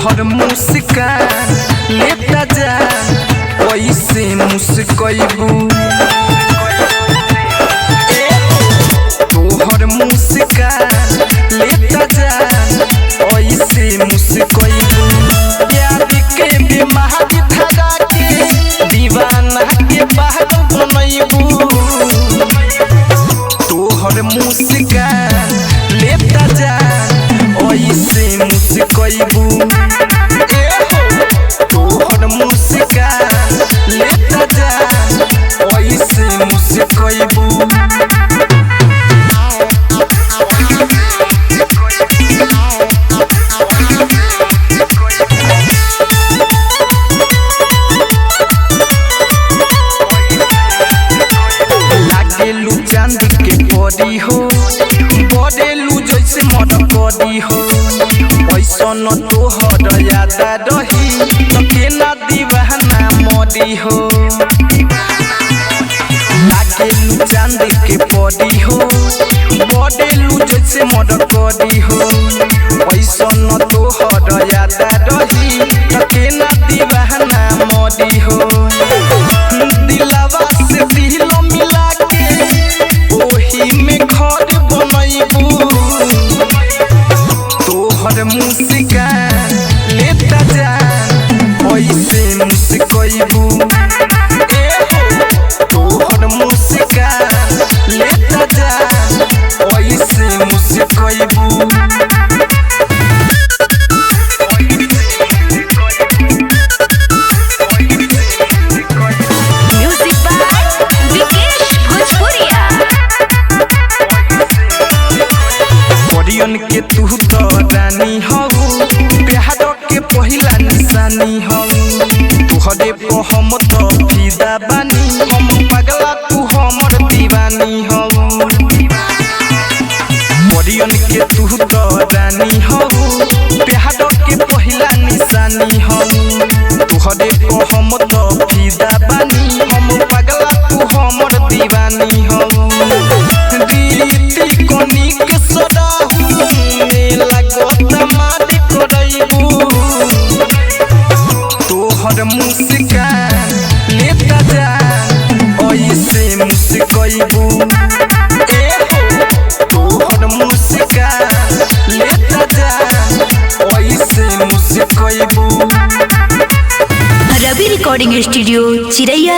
तोहर मुस्कान लेता जान कैसे मुस्कैबू तोहर मुस्कान लेता जान कैसे मुस्कैबू प्यार के बीमारी धरा के दीवाना के पागल बनैबू तोहर मुस्कान लेता जान कैसे मुस्कैबू तोहर मुस्कान लेता जान कैसे मुस्कैबू लागेलू चांद के परी हो बड़ेलू जैसे मर करी हो ऐसा न तोहर याद रही तो केना दीवाना मरी हो लागेलू चांद के परी हो बड़ेलू जैसे मर करी हो ऐसा न तोहर याद रही तो केना दीवाना मरी हो दिलवा से दिल मिला के ओही में घर बनैबू तोहर मुस्कान लेता जान कैसे मुस्कैबू तोहर मुस्कान लेता जान कैसे मुस्कैबू के तू तो रानी हौ प्यार के पहिला निशानी हौ तुहरे पे हम तो फिदा बानी हम पगला तू हमर दीवानी हौ परियन के तू तो रानी हौ प्यार के पहिला निशानी हौ तुहरे पे हम तो फिदा बानी हम पगला तू हमर दीवानी हौ रीति कोनिक सदा तोहर मुस्कान लेता जान कैसे मुस्कैबू तोहर मुस्कान लेता जान कैसे मुस्कैबू। रवि रिकॉर्डिंग स्टूडियो चिरैया।